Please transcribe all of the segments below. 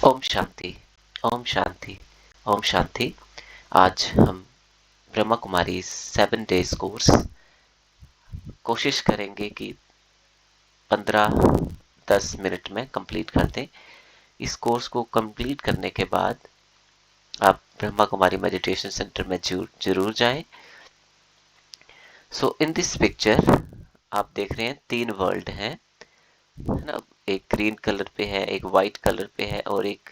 ओम शांति, ओम शांति, ओम शांति। आज हम Brahma Kumari 7 days course कोशिश करेंगे कि 15-10 मिनट में कंप्लीट कर दें। इस कोर्स को कंप्लीट करने के बाद आप ब्रह्मा कुमारी मेडिटेशन सेंटर में जरूर जाएं। सो इन दिस पिक्चर आप देख रहे हैं 3 वर्ल्ड हैं, है ना। एक ग्रीन कलर पे है, एक वाइट कलर पे है और एक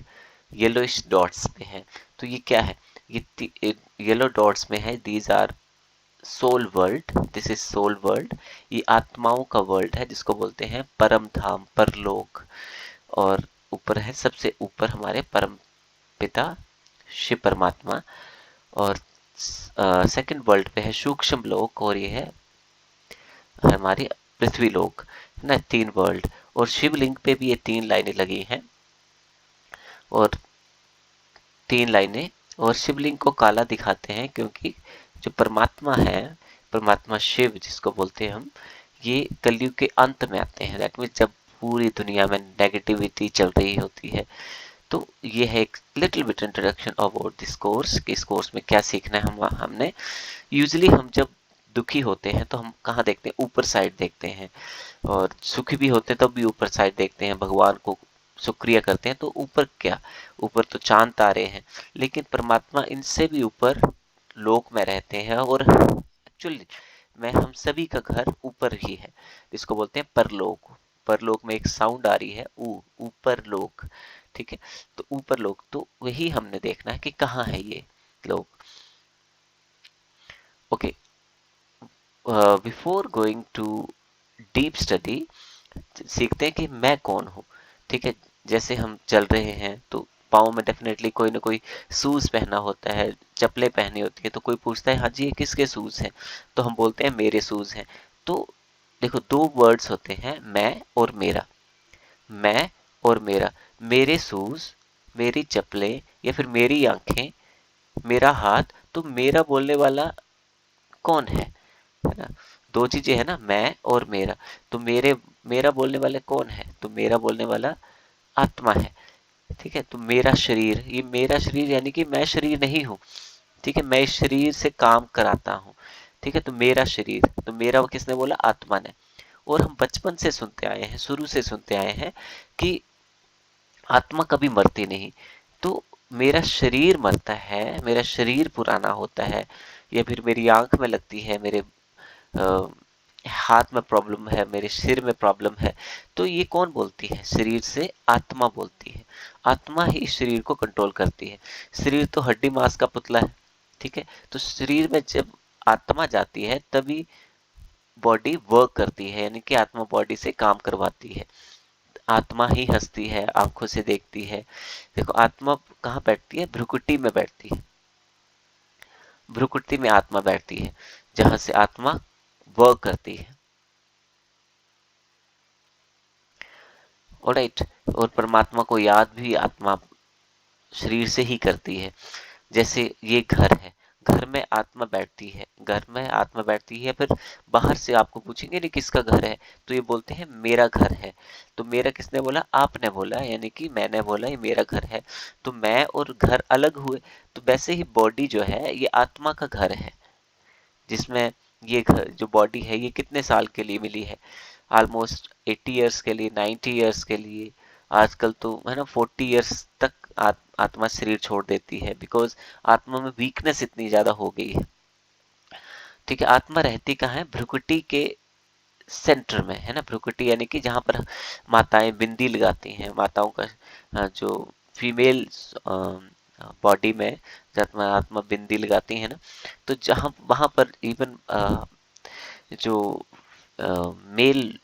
येलोइश डॉट्स पे है। तो ये क्या है? ये येलो डॉट्स में है, these are soul world, this is soul world. ये आत्माओं का वर्ल्ड है जिसको बोलते हैं परम धाम, परलोक। और ऊपर है, सबसे ऊपर हमारे परम पिता शिव परमात्मा। और सेकंड वर्ल्ड पे है सूक्ष्म लोक, और ये है हमारी पृथ्वी लोक, है ना। 3 वर्ल्ड। और शिवलिंग पे भी ये 3 लाइनें लगी हैं, और 3 लाइनें। और शिवलिंग को काला दिखाते हैं क्योंकि जो परमात्मा है, परमात्मा शिव जिसको बोलते हैं हम, ये कलयुग के अंत में आते हैं। दैट मीन्स जब पूरी दुनिया में नेगेटिविटी चल रही होती है। तो ये है एक little bit introduction about this course कि इस कोर्स में क्या सीखना है। हमने यूजली हम जब दुखी होते हैं तो हम कहाँ देखते हैं? ऊपर साइड देखते हैं। और सुखी भी होते हैं तब भी ऊपर साइड देखते हैं, भगवान को शुक्रिया करते हैं। तो ऊपर क्या? ऊपर तो चांद तारे हैं, लेकिन परमात्मा इनसे भी ऊपर लोक में रहते हैं। और एक्चुअली में हम सभी का घर ऊपर ही है, जिसको बोलते हैं परलोक। परलोक में एक साउंड आ रही है, ऊपर लोक। ठीक है, तो ऊपर लोक, तो वही हमने देखना है कि कहाँ है ये लोक। Okay, before going to deep study सीखते हैं कि मैं कौन हूँ। ठीक है, जैसे हम चल रहे हैं तो पाँव में डेफिनेटली कोई ना कोई शूज पहना होता है, चप्पलें पहनी होती है। तो कोई पूछता है हाँ जी ये किसके शूज हैं? तो हम बोलते हैं मेरे शूज हैं। तो देखो, 2 वर्ड्स होते हैं, मैं और मेरा। मैं और मेरा, मेरे शूज, मेरी चप्पलें या फिर मेरी आंखें, मेरा हाथ। तो मेरा बोलने वाला कौन है ना? 2 चीजें है ना, मैं और मेरा। तो मेरा बोलने वाले कौन है? तो मेरा बोलने वाला आत्मा है। ठीक है, तो मेरा शरीर, ये मेरा शरीर यानी कि मैं शरीर नहीं हूँ। ठीक है, मैं इस शरीर से काम कराता हूँ। ठीक है, तो मेरा शरीर, तो मेरा किसने बोला? आत्मा ने। और हम बचपन से सुनते आए हैं, शुरू से सुनते आए हैं कि आत्मा कभी मरती नहीं। तो मेरा शरीर मरता है, मेरा शरीर पुराना होता है, या फिर मेरी आंख में लगती है, मेरे अ, हाथ में प्रॉब्लम है, मेरे सिर में प्रॉब्लम है। तो ये कौन बोलती है? शरीर से आत्मा बोलती है। आत्मा ही इस शरीर को कंट्रोल करती है। शरीर तो हड्डी मांस का पुतला है। ठीक है, तो शरीर में जब आत्मा जाती है तभी बॉडी वर्क करती है, यानी कि आत्मा बॉडी से काम करवाती है। आत्मा ही हंसती है, आंखों से देखती है। देखो, आत्मा कहाँ बैठती है? भ्रुकुटी में बैठती है। भ्रुकुटी में आत्मा बैठती है, जहां से आत्मा वर्क करती है। ऑलराइट। और परमात्मा को याद भी आत्मा शरीर से ही करती है। जैसे ये घर है, घर में आत्मा बैठती है, घर में आत्मा बैठती है। फिर बाहर से आपको पूछेंगे नहीं किसका घर है, तो ये बोलते हैं मेरा घर है। तो मेरा किसने बोला? आपने बोला, यानी कि मैंने बोला ये मेरा घर है। तो मैं और घर अलग हुए। तो वैसे ही बॉडी जो है ये आत्मा का घर है, जिसमें ये घर जो बॉडी है ये कितने साल के लिए मिली है? ऑलमोस्ट 80 ईयर्स के लिए, 90 ईयर्स के लिए। आजकल तो है ना 40 ईयर्स तक आत्मा शरीर छोड़ देती है, बिकॉज आत्मा में वीकनेस इतनी ज्यादा हो गई है। ठीक है, आत्मा रहती कहाँ है? भ्रुकुटी के सेंटर में, है ना। भ्रुकुटी यानी कि जहाँ पर माताएं बिंदी लगाती हैं, माताओं का जो फीमेल बॉडी में जब आत्मा बिंदी लगाती है ना, तो जहाँ वहां पर इवन जो मेल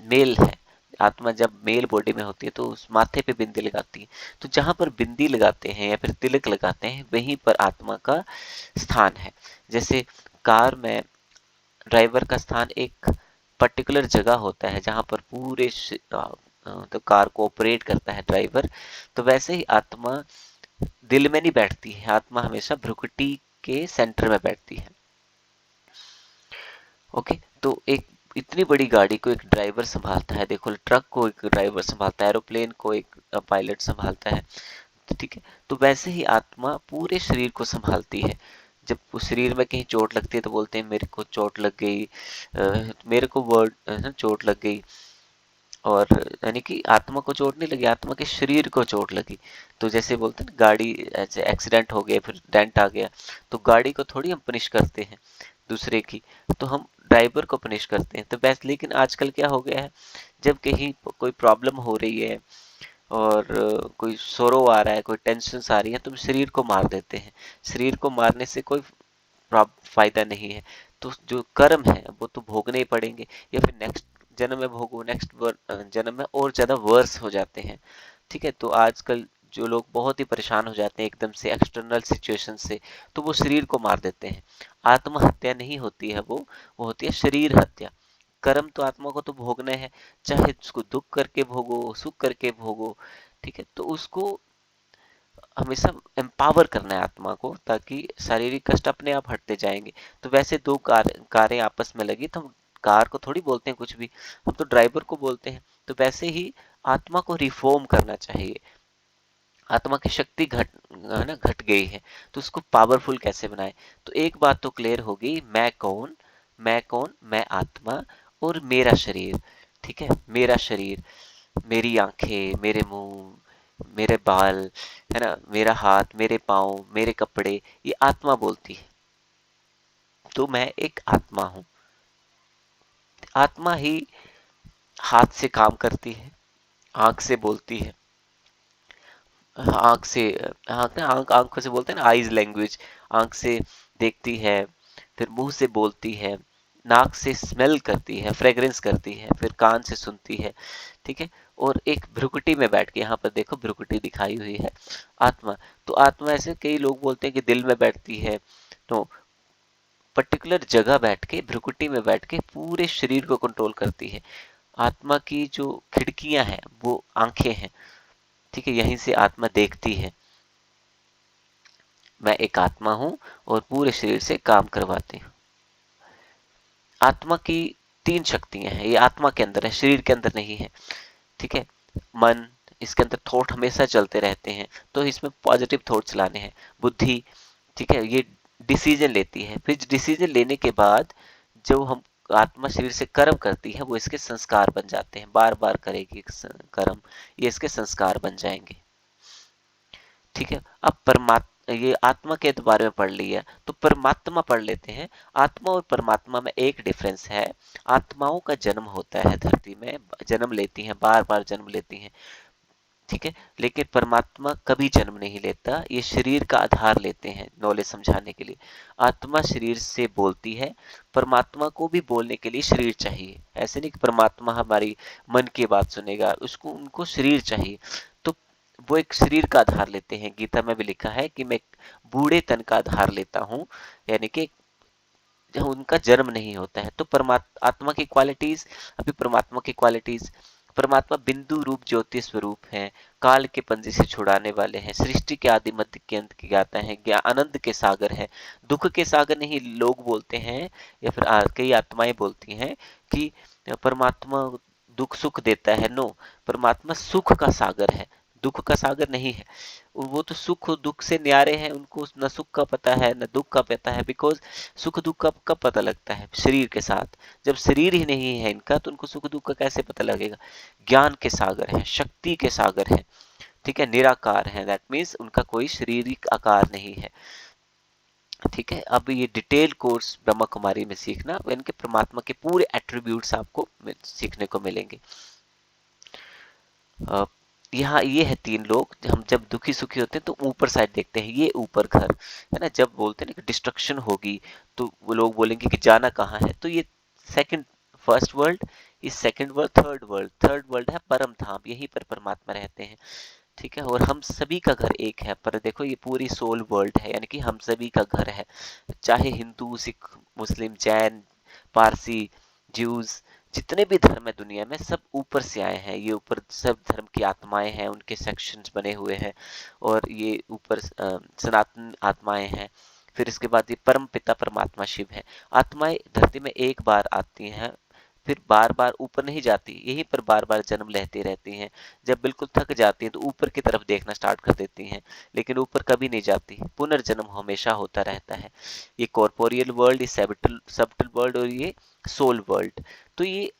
मेल है, आत्मा जब मेल बॉडी में होती है तो उस माथे पे बिंदी लगाती है। तो जहां पर बिंदी लगाते हैं या फिर तिलक लगाते हैं वहीं पर आत्मा का स्थान है। जैसे कार में ड्राइवर का स्थान एक पर्टिकुलर जगह होता है जहां पर पूरे तो कार को ऑपरेट करता है ड्राइवर। तो वैसे ही आत्मा दिल में नहीं बैठती है, आत्मा हमेशा भ्रुकुटी के सेंटर में बैठती है। ओके, तो एक इतनी बड़ी गाड़ी को एक ड्राइवर संभालता है, देखो ट्रक को एक ड्राइवर संभालता है, एरोप्लेन को एक पायलट संभालता है, तो ठीक है। तो वैसे ही आत्मा पूरे शरीर को संभालती है। जब उस शरीर में कहीं चोट लगती है तो बोलते हैं मेरे को चोट लग गई, मेरे को वर्ड चोट लग गई, और यानी कि आत्मा को चोट नहीं लगी, आत्मा के शरीर को चोट लगी। तो जैसे बोलते हैं ना, गाड़ी ऐसे एक्सीडेंट हो गया, फिर डेंट आ गया, तो गाड़ी को थोड़ी हम पनिश करते हैं दूसरे की, तो हम ड्राइवर को पनिश करते हैं। तो बस लेकिन आजकल क्या हो गया है, जब कहीं कोई प्रॉब्लम हो रही है और कोई सोरो आ रहा है, कोई टेंशन आ रही है, तो हम शरीर को मार देते हैं। शरीर को मारने से कोई फायदा नहीं है। तो जो कर्म है वो तो भोगने ही पड़ेंगे, या फिर नेक्स्ट जन्म में भोगो, नेक्स्ट जन्म में और ज्यादा वर्स हो जाते हैं। ठीक है। तो आजकल जो लोग बहुत ही परेशान हो जाते हैं एकदम से एक्सटर्नल सिचुएशन से, तो वो शरीर को मार देते हैं। आत्महत्या नहीं होती है, वो होती है शरीर हत्या। कर्म तो आत्मा को तो भोगना है, चाहे उसको दुख करके भोगो, सुख करके भोगो। ठीक है। तो उसको हमेशा एम्पावर करना है आत्मा को, ताकि शारीरिक कष्ट अपने आप हटते जाएंगे। तो वैसे दो कारें आपस में लगी, तो हम कार को थोड़ी बोलते हैं कुछ भी, हम तो ड्राइवर को बोलते हैं। तो वैसे ही आत्मा को रिफॉर्म करना चाहिए। आत्मा की शक्ति घट गई है, तो उसको पावरफुल कैसे बनाए। तो एक बात तो क्लियर होगी, मैं कौन, मैं आत्मा और मेरा शरीर। ठीक है। मेरा शरीर, मेरी आंखें, मेरे मुंह, मेरे बाल, है ना, मेरा हाथ, मेरे पाँव, मेरे कपड़े, ये आत्मा बोलती है। तो मैं एक आत्मा हूँ। आत्मा ही हाथ से काम करती है, आंख से बोलती है, आंख से आंखों से बोलते हैं ना, आईज लैंग्वेज। आंख से देखती है, फिर मुंह से बोलती है, नाक से स्मेल करती है, फ्रेग्रेंस करती है, फिर कान से सुनती है। ठीक है। और एक भ्रुकुटी में बैठ के, यहाँ पर देखो भ्रुकुटी दिखाई हुई है, आत्मा। तो आत्मा ऐसे कई लोग बोलते हैं कि दिल में बैठती है, तो पर्टिकुलर जगह बैठ के, भ्रुकुटी में बैठ के पूरे शरीर को कंट्रोल करती है। आत्मा की जो खिड़कियां हैं वो आंखें हैं। ठीक है। यहीं से आत्मा देखती है। मैं एक आत्मा हूं और पूरे शरीर से काम करवाती हूँ। आत्मा की तीन शक्तियां हैं, ये आत्मा के अंदर है, शरीर के अंदर नहीं है। ठीक है। मन, इसके अंदर थॉट हमेशा चलते रहते हैं, तो इसमें पॉजिटिव थॉट्स लाने हैं। बुद्धि, ठीक है, ये डिसीजन लेती है, फिर डिसीजन लेने के बाद जो हम आत्मा शरीर से कर्म करती है, वो इसके संस्कार बन जाते हैं। बार बार करेगी कर्म, ये इसके संस्कार बन जाएंगे। ठीक है। अब परमात्मा, ये आत्मा के बारे में पढ़ लिया, तो परमात्मा पढ़ लेते हैं। आत्मा और परमात्मा में एक डिफरेंस है। आत्माओं का जन्म होता है, धरती में जन्म लेती हैं, बार बार जन्म लेती हैं। ठीक है। लेकिन परमात्मा कभी जन्म नहीं लेता, ये शरीर का आधार लेते हैं नॉलेज समझाने के लिए। आत्मा शरीर से बोलती है, परमात्मा को भी बोलने के लिए शरीर चाहिए। ऐसे नहीं कि परमात्मा हमारी मन की बात सुनेगा, उसको उनको शरीर चाहिए। तो वो एक शरीर का आधार लेते हैं। गीता में भी लिखा है कि मैं बूढ़े तन का आधार लेता हूँ, यानी कि जब उनका जन्म नहीं होता है। तो परमात्मा, आत्मा की क्वालिटीज, अभी परमात्मा की क्वालिटीज, परमात्मा बिंदु रूप ज्योति स्वरूप है, काल के पंजे से छुड़ाने वाले हैं, सृष्टि के आदि मध्य के अंत की ज्ञाता है, ज्ञान आनंद के सागर है। दुख के सागर नहीं लोग बोलते हैं, या फिर कई आत्माएं बोलती हैं कि परमात्मा दुख सुख देता है। नो, परमात्मा सुख का सागर है, दुख का सागर नहीं है। वो तो सुख और दुख से न्यारे हैं, उनको न सुख का पता है न दुख का पता है। बिकॉज सुख दुख का कब पता लगता है? शरीर के साथ। जब शरीर ही नहीं है इनका, तो उनको सुख दुख का कैसे पता लगेगा? ज्ञान के सागर है, शक्ति के सागर है। ठीक है। निराकार है, दैट मीन्स उनका कोई शारीरिक आकार नहीं है। ठीक है। अब ये डिटेल कोर्स ब्रह्मा कुमारी में सीखना, इनके परमात्मा के पूरे एट्रीब्यूट्स आपको सीखने को मिलेंगे। यहाँ ये है तीन लोग। हम जब दुखी सुखी होते हैं तो ऊपर साइड देखते हैं, ये ऊपर घर है ना। जब बोलते हैं ना कि डिस्ट्रक्शन होगी, तो वो लोग बोलेंगे कि जाना कहाँ है, तो ये सेकंड, फर्स्ट वर्ल्ड, इस सेकंड वर्ल्ड, थर्ड वर्ल्ड है परम धाम, यहीं पर परमात्मा रहते हैं। ठीक है। और हम सभी का घर एक है, पर देखो ये पूरी सोल वर्ल्ड है, यानी कि हम सभी का घर है। चाहे हिंदू, सिख, मुस्लिम, जैन, पारसी, ज्यूज, जितने भी धर्म है दुनिया में, सब ऊपर से आए हैं। ये ऊपर सब धर्म की आत्माएं हैं, उनके सेक्शंस बने हुए हैं, और ये ऊपर सनातन आत्माएं हैं। फिर इसके बाद ये परम पिता परमात्मा शिव है। आत्माएं धरती में एक बार आती हैं, फिर बार बार ऊपर नहीं जाती, यहीं पर बार बार जन्म लेती रहती हैं। जब बिल्कुल थक जाती हैं तो ऊपर की तरफ देखना स्टार्ट कर देती हैं, लेकिन ऊपर कभी नहीं जाती। पुनर्जन्म हमेशा होता रहता है। ये कॉर्पोरियल वर्ल्ड, ये सबटल वर्ल्ड और ये सोल वर्ल्ड। तो ये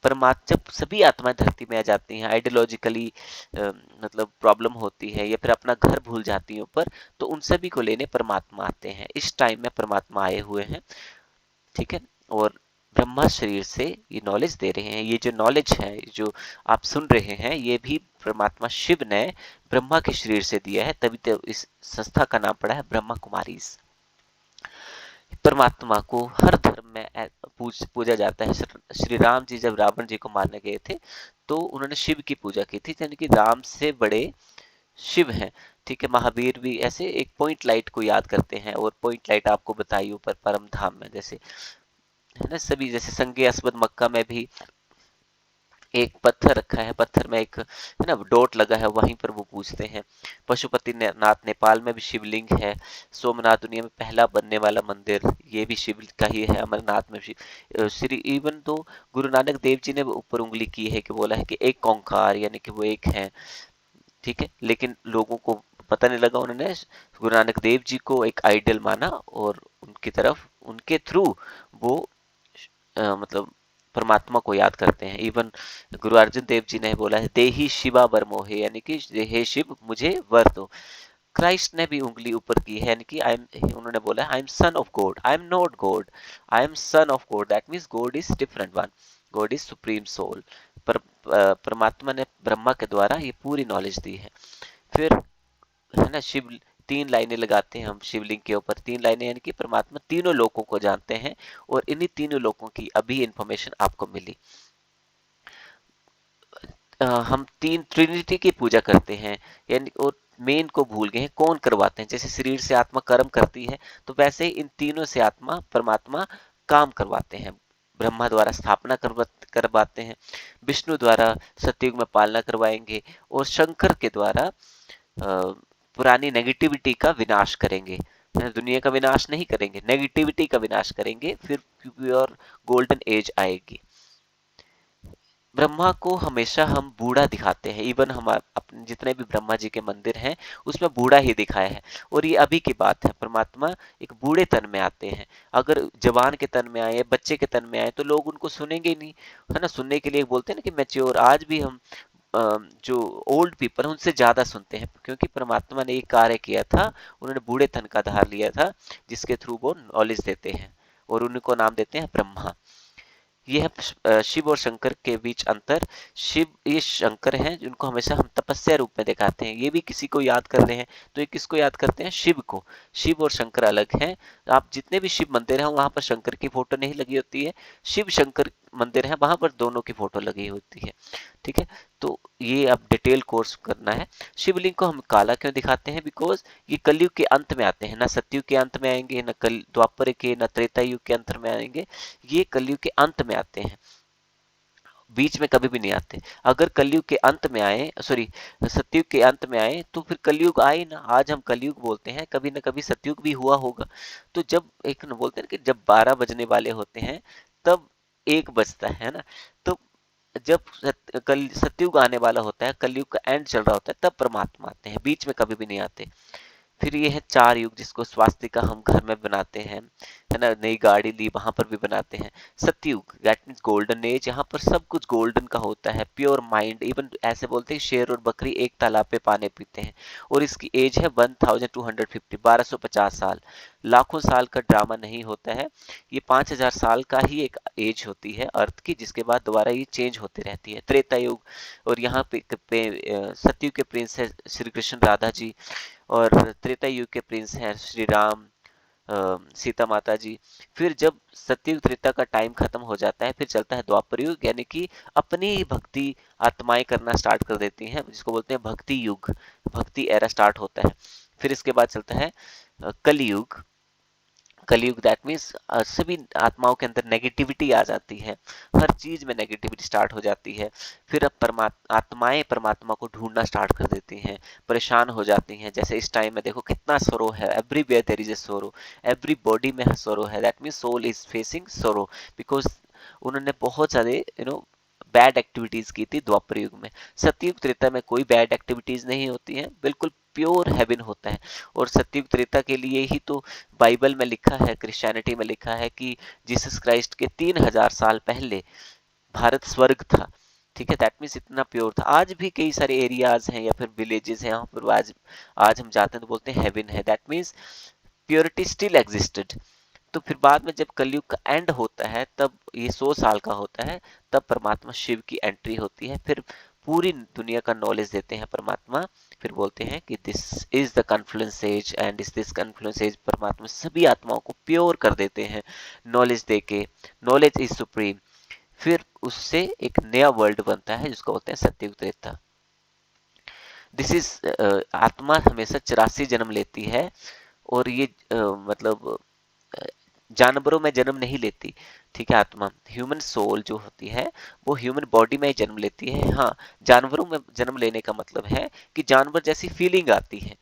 परमात्मा, जब सभी आत्माएं धरती में आ जाती हैं, आइडियोलॉजिकली मतलब प्रॉब्लम होती है या फिर अपना घर भूल जाती हैं ऊपर, तो उन सभी को लेने परमात्मा आते हैं। इस टाइम में परमात्मा आए हुए हैं, ठीक है। और ब्रह्मा शरीर से ये नॉलेज दे रहे हैं। ये जो नॉलेज है जो आप सुन रहे हैं, ये भी परमात्मा शिव ने ब्रह्मा के शरीर से दिया है, तभी तो इस संस्था का नाम पड़ा है ब्रह्मा कुमारीज। परमात्मा को हर धर्म में पूजा जाता है। श्री राम जी जब रावण जी को मारने गए थे तो उन्होंने शिव की पूजा की थी, यानी कि राम से बड़े शिव हैं, ठीक है। महावीर भी ऐसे एक पॉइंट लाइट को याद करते हैं, और पॉइंट लाइट आपको बताई ऊपर परम धाम में, जैसे है ना। सभी जैसे संगे अस्वद मक्का में भी एक पत्थर रखा है, पत्थर में एक है ना डॉट लगा है, वहीं पर वो पूछते हैं। पशुपति नाथ नेपाल में भी शिवलिंग है। सोमनाथ दुनिया में पहला बनने वाला मंदिर, ये भी शिव का ही है। अमरनाथ में भी श्री इवन तो गुरु नानक देव जी ने ऊपर उंगली की है कि बोला है कि एक ओंकार, यानी कि वो एक है, ठीक है। लेकिन लोगों को पता नहीं लगा, उन्होंने गुरु नानक देव जी को एक आइडल माना और उनकी तरफ, उनके थ्रू वो मतलब परमात्मा को याद करते हैं। इवन गुरु अर्जुन देव जी ने बोला है, देही शिवा वर मोहे, यानी कि हे शिव मुझे वर दो। क्राइस्ट ने भी उंगली ऊपर की है, यानी कि आई एम, उन्होंने बोला I am son of God, I am not God, I am son of God. That means God is different one, God is supreme soul. पर परमात्मा ने ब्रह्मा के द्वारा ये पूरी नॉलेज दी है। फिर है ना शिव, 3 लाइनें लगाते हैं हम शिवलिंग के ऊपर। 3 लाइनें यानी कि परमात्मा तीनों लोकों को जानते हैं, और इन्हीं तीनों लोकों की अभी इंफॉर्मेशन आपको मिली। हम तीन ट्रिनिटी की पूजा करते हैं, यानी और मेन को भूल गए हैं, कौन करवाते हैं। जैसे शरीर से आत्मा कर्म करती है, तो वैसे ही इन तीनों से आत्मा परमात्मा काम करवाते हैं। ब्रह्मा द्वारा स्थापना करवाते हैं, विष्णु द्वारा सतयुग में पालना करवाएंगे, और शंकर के द्वारा पुरानी नेगेटिविटी का विनाश करेंगे। दुनिया का विनाश नहीं करेंगे, नेगेटिविटी का विनाश करेंगे, फिर प्योर गोल्डन एज आएगी। ब्रह्मा को हमेशा हम बूढ़ा दिखाते हैं। इवन हम अपने जितने भी ब्रह्मा जी के मंदिर हैं उसमें बूढ़ा ही दिखाया है, और ये अभी की बात है। परमात्मा एक बूढ़े तन में आते हैं। अगर जवान के तन में आए, बच्चे के तन में आए, तो लोग उनको सुनेंगे ही नहीं, है ना। सुनने के लिए बोलते हैं ना कि मैच्योर, आज भी हम जो ओल्ड पीपल हैं उनसे ज्यादा सुनते हैं, क्योंकि परमात्मा ने एक कार्य किया था, उन्होंने बूढ़े तन का धार लिया था, जिसके थ्रू वो नॉलेज देते हैं, और उनको नाम देते हैं ब्रह्मा। ये है शिव और शंकर के बीच अंतर। शिव ये शंकर हैं जिनको हमेशा हम तपस्या रूप में दिखाते हैं। ये भी किसी को याद कर रहे हैं तो ये किसको याद करते हैं, शिव को। शिव और शंकर अलग हैं। आप जितने भी शिव मंदिर हैं वहां पर शंकर की फोटो नहीं लगी होती है, शिव शंकर मंदिर है वहां पर दोनों की फोटो लगी होती है, ठीक है। तो ये अब डिटेल कोर्स करना है। शिवलिंग को हम काला क्यों दिखाते हैं, बिकॉज ये कलयुग के अंत में आते हैं, ना सतयुग के अंत में आएंगे, ना कल द्वापर के, ना त्रेता युग के अंत में आएंगे। ये कलयुग के अंत में आते हैं, बीच में कभी भी नहीं आते। अगर कलयुग के अंत में आए, सॉरी सतयुग के अंत में आए, तो फिर कलयुग आए ना। आज हम कलयुग बोलते हैं, कभी ना कभी सतयुग भी हुआ होगा। तो जब एक न बोलते हैं ना कि जब 12 बजने वाले होते हैं तब 1 बजता है ना। तो जब कल सतयुग आने वाला होता है, कलयुग का एंड चल रहा होता है, तब परमात्मा आते हैं, बीच में कभी भी नहीं आते। फिर ये है 4 युग, जिसको स्वास्तिका हम घर में बनाते हैं, है ना। नई गाड़ी ली वहां पर भी बनाते हैं। सतयुग दैट मीन्स गोल्डन एज, यहाँ पर सब कुछ गोल्डन का होता है, प्योर माइंड। इवन ऐसे बोलते हैं शेर और बकरी एक तालाब पे पानी पीते हैं, और इसकी एज है 1250, 1250 साल। लाखों साल का ड्रामा नहीं होता है, ये 5000 साल का ही एक एज होती है अर्थ की, जिसके बाद दोबारा ये चेंज होती रहती है। त्रेता युग, और यहाँ पे सतयुग के प्रिंस है श्री कृष्ण राधा जी, और त्रेता युग के प्रिंस हैं श्री राम, सीता माता जी। फिर जब सतयुग त्रेता का टाइम खत्म हो जाता है, फिर चलता है द्वापर युग, यानी कि अपनी ही भक्ति आत्माएं करना स्टार्ट कर देती हैं, जिसको बोलते हैं भक्ति युग। भक्ति एरा स्टार्ट होता है। फिर इसके बाद चलता है कलयुग। कलयुग दैट मीन्स सभी आत्माओं के अंदर नेगेटिविटी आ जाती है, हर चीज में नेगेटिविटी स्टार्ट हो जाती है। फिर अब आत्माएं परमात्मा को ढूंढना स्टार्ट कर देती हैं, परेशान हो जाती हैं। जैसे इस टाइम में देखो कितना सोरो है, एवरीवेयर देयर इज ए सोरो, एवरी बॉडी में सोरो है। That means soul is facing sorrow, because उन्होंने बहुत सारे बैड एक्टिविटीज की थी द्वापर युग में। सतयुग त्रेता में कोई बैड एक्टिविटीज नहीं होती हैं, बिल्कुल प्योर हेवन होता है। और सतयुग त्रेता के लिए ही तो बाइबल में लिखा है, क्रिश्चियनिटी में लिखा है कि जीसस क्राइस्ट के 3000 साल पहले भारत स्वर्ग था। ठीक है, दैट मीन्स इतना प्योर था। आज भी कई सारे एरियाज हैं या फिर विलेजेस हैं यहाँ पर आज हम जाते हैं तो बोलते हैं हेवन है, that means purity still existed. तो फिर बाद में जब कलयुग का एंड होता है, तब ये 100 साल का होता है, तब परमात्मा शिव की एंट्री होती है। फिर पूरी दुनिया का नॉलेज देते हैं परमात्मा। फिर बोलते हैं कि this is the confluence age and is this confluence age. परमात्मा सभी आत्माओं को प्योर कर देते हैं नॉलेज देके। Knowledge is supreme. फिर उससे एक नया वर्ल्ड बनता है जिसको बोलते हैं सतयुग त्रेता। दिस इज आत्मा हमेशा 84 जन्म लेती है। और ये मतलब जानवरों में जन्म नहीं लेती। ठीक है, आत्मा ह्यूमन सोल जो होती है वो ह्यूमन बॉडी में ही जन्म लेती है। हाँ, जानवरों में जन्म लेने का मतलब है कि जानवर जैसी फीलिंग आती है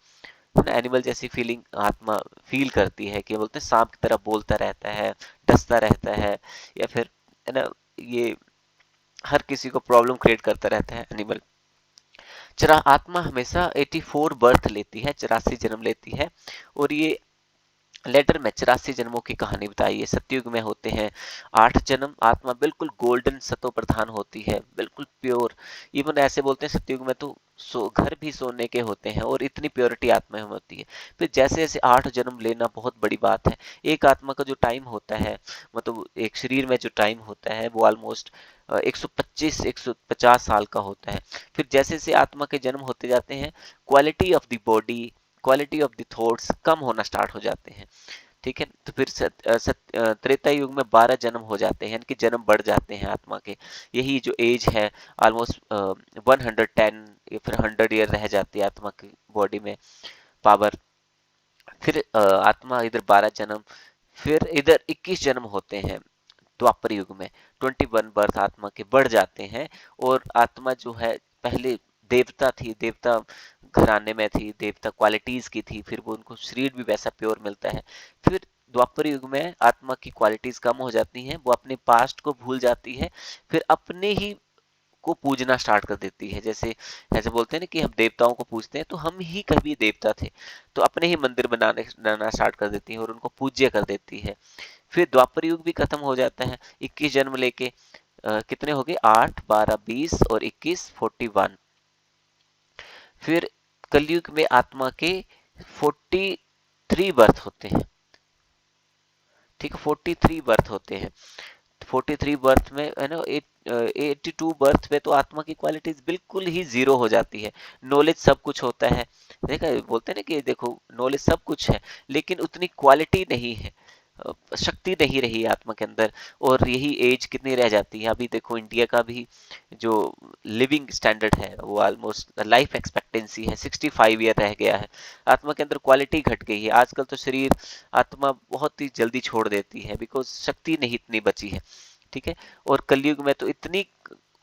ना, एनिमल जैसी फीलिंग आत्मा फील करती है, कि बोलते हैं सांप की तरह बोलता रहता है, डसता रहता है, या फिर है ना, ये हर किसी को प्रॉब्लम क्रिएट करता रहता है एनिमल। चरा आत्मा हमेशा 84 बर्थ लेती है, 84 जन्म लेती है। और ये लेटर में 84 जन्मों की कहानी बताई है। सतयुग में होते हैं 8 जन्म। आत्मा बिल्कुल गोल्डन सतो प्रधान होती है, बिल्कुल प्योर। इवन ऐसे बोलते हैं सतयुग में तो घर भी सोने के होते हैं, और इतनी प्योरिटी आत्मा में होती है। फिर जैसे जैसे 8 जन्म लेना बहुत बड़ी बात है। एक आत्मा का जो टाइम होता है, मतलब एक शरीर में जो टाइम होता है वो ऑलमोस्ट 125-150 साल का होता है। फिर जैसे जैसे आत्मा के जन्म होते जाते हैं, quality of the body, quality of the thoughts कम होना स्टार्ट हो जाते हैं। ठीक है, तो फिर त्रेता युग में 12 जन्म हो जाते हैं, यानी कि जन्म बढ़ जाते हैं आत्मा के। यही जो एज है ऑलमोस्ट 110 या फिर 100 ईयर रह जाती है आत्मा की बॉडी में पावर। फिर आत्मा इधर 12 जन्म, फिर इधर 21 जन्म होते हैं द्वापर युग में। 21 बर्थ आत्मा के बढ़ जाते हैं। और आत्मा जो है पहले देवता थी, देवता घराने में थी, देवता क्वालिटीज की थी, फिर वो उनको शरीर भी वैसा प्योर मिलता है। फिर द्वापर युग में आत्मा की क्वालिटीज कम हो जाती हैं, वो अपने पास्ट को भूल जाती है, फिर अपने ही को पूजना स्टार्ट कर देती है। जैसे ऐसे बोलते हैं ना कि हम देवताओं को पूजते हैं, तो हम ही कभी देवता थे, तो अपने ही मंदिर बनाना स्टार्ट कर देती है और उनको पूज्य कर देती है। फिर द्वापर युग भी खत्म हो जाता है 21 जन्म लेके। कितने हो गए, 8, 12, 20 और 21, 41। फिर कलयुग में आत्मा के 43 बर्थ होते हैं। ठीक है, 43 बर्थ होते हैं। 43 बर्थ में है ना, 82 बर्थ में तो आत्मा की क्वालिटीज बिल्कुल ही जीरो हो जाती है। नॉलेज सब कुछ होता है, देखा बोलते हैं ना कि देखो नॉलेज सब कुछ है, लेकिन उतनी क्वालिटी नहीं है, शक्ति नहीं रही आत्मा के अंदर। और यही एज कितनी रह जाती है। अभी देखो इंडिया का भी जो लिविंग स्टैंडर्ड है वो ऑलमोस्ट लाइफ एक्सपेक्टेंसी है 65 ईयर रह गया है। आत्मा के अंदर क्वालिटी घट गई है। आजकल तो शरीर आत्मा बहुत ही जल्दी छोड़ देती है, बिकॉज शक्ति नहीं इतनी बची है। ठीक है, और कलयुग में तो इतनी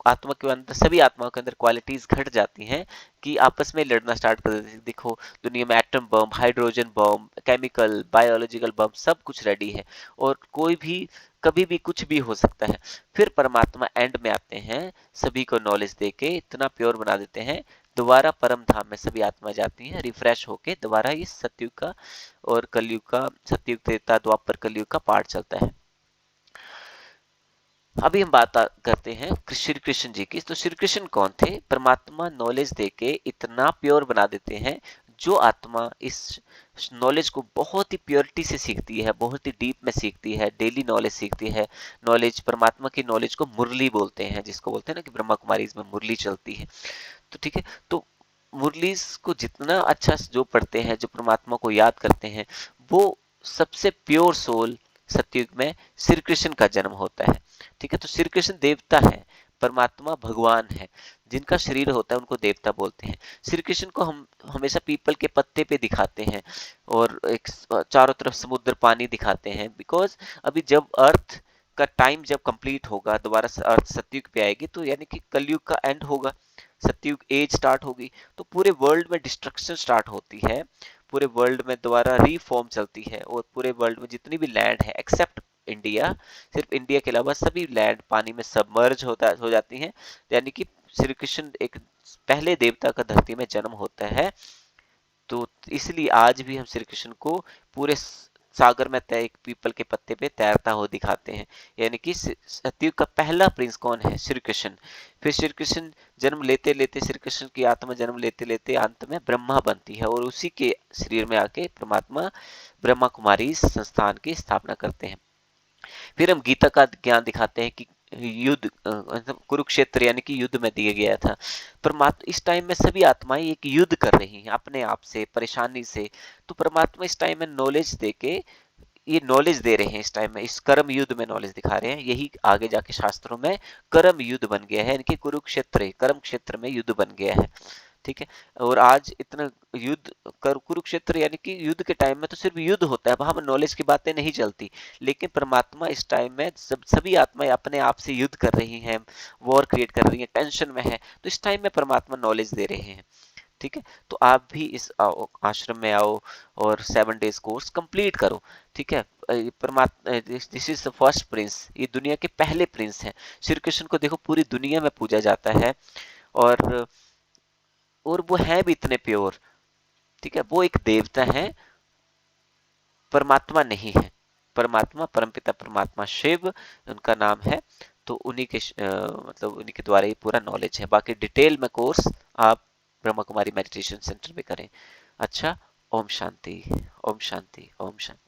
आत्मा के अंदर, सभी आत्माओं के अंदर क्वालिटीज घट जाती हैं कि आपस में लड़ना स्टार्ट कर देती है। देखो दुनिया में atom bomb, hydrogen bomb, chemical, biological bomb सब कुछ रेडी है, और कोई भी कभी भी कुछ भी हो सकता है। फिर परमात्मा एंड में आते हैं, सभी को नॉलेज देके इतना प्योर बना देते हैं, दोबारा परम धाम में सभी आत्मा जाती हैं रिफ्रेश होके। दोबारा इस सतयुग का और कलयुग का, सतयुग त्रेता द्वापर कलयुग का पार्ट चलता है। अभी हम बात करते हैं श्री कृष्ण जी की। तो श्री कृष्ण कौन थे? परमात्मा नॉलेज देके इतना प्योर बना देते हैं, जो आत्मा इस नॉलेज को बहुत ही प्योरिटी से सीखती है, बहुत ही डीप में सीखती है, डेली नॉलेज सीखती है। नॉलेज, परमात्मा की नॉलेज को मुरली बोलते हैं, जिसको बोलते हैं ना कि ब्रह्मा कुमारी इसमें मुरली चलती है। तो ठीक है, तो मुरली को जितना अच्छा जो पढ़ते हैं, जो परमात्मा को याद करते हैं, वो सबसे प्योर सोल सतयुग में श्री कृष्ण का जन्म होता है। ठीक है, तो श्री कृष्ण देवता है, परमात्मा भगवान है। जिनका शरीर होता है उनको देवता बोलते हैं। श्री कृष्ण को हम हमेशा पीपल के पत्ते पे दिखाते हैं, और एक चारों तरफ समुद्र पानी दिखाते हैं, बिकॉज अभी जब अर्थ का टाइम जब कंप्लीट होगा, दोबारा अर्थ सतयुग पे आएगी, तो यानी कि कलयुग का एंड होगा, सतयुग एज स्टार्ट होगी, तो पूरे वर्ल्ड में डिस्ट्रक्शन स्टार्ट होती है। पूरे वर्ल्ड में दोबारा रीफॉर्म चलती है, और पूरे वर्ल्ड में जितनी भी लैंड है एक्सेप्ट इंडिया, सिर्फ इंडिया के अलावा सभी लैंड पानी में सबमर्ज हो जाती हैं, यानी कि श्री कृष्ण एक पहले देवता का धरती में जन्म होता है। तो इसलिए आज भी हम श्री कृष्ण को पूरे सागर में तय एक पीपल के पत्ते पे तैरता हुआ दिखाते हैं, यानी कि सतयुग का पहला प्रिंस कौन है? श्री कृष्ण। फिर श्री कृष्ण जन्म लेते लेते, श्री कृष्ण की आत्मा जन्म लेते लेते अंत में ब्रह्मा बनती है और उसी के शरीर में आके परमात्मा ब्रह्मा कुमारी संस्थान की स्थापना करते हैं। फिर हम गीता का ज्ञान दिखाते हैं कि युद्ध मतलब कुरुक्षेत्र यानी कि युद्ध में दिया गया था। परमात्मा इस टाइम में सभी आत्माएं एक युद्ध कर रही हैं अपने आप से, परेशानी से। तो परमात्मा इस टाइम में नॉलेज दे के ये नॉलेज दे रहे हैं, इस टाइम में इस कर्म युद्ध में नॉलेज दिखा रहे हैं। यही आगे जाके शास्त्रों में कर्म युद्ध बन गया है, यानी कि कुरुक्षेत्र कर्म क्षेत्र में युद्ध बन गया है। ठीक है। और आज इतना युद्ध कर कुरुक्षेत्र यानी कि युद्ध के टाइम में तो सिर्फ युद्ध होता है, वहां नॉलेज की बातें नहीं चलती। लेकिन परमात्मा इस टाइम में सभी आत्माएं अपने आप से युद्ध कर रही हैं, वॉर क्रिएट कर रही हैं, टेंशन में है, तो इस टाइम में परमात्मा नॉलेज दे रहे हैं। ठीक है। तो आप भी इस आश्रम में आओ और 7 days कोर्स कंप्लीट करो। ठीक है। परमात्मा this is the first Prince, ये दुनिया के पहले प्रिंस हैं। श्री कृष्ण को देखो पूरी दुनिया में पूजा जाता है, और वो है भी इतने प्योर। ठीक है। वो एक देवता है, परमात्मा नहीं है। परमात्मा परमपिता परमात्मा शिव उनका नाम है। तो उन्हीं के मतलब उन्हीं के द्वारा ही पूरा नॉलेज है। बाकी डिटेल में कोर्स आप ब्रह्मा कुमारी मेडिटेशन सेंटर में करें। अच्छा। ओम शांति, ओम शांति, ओम शांति।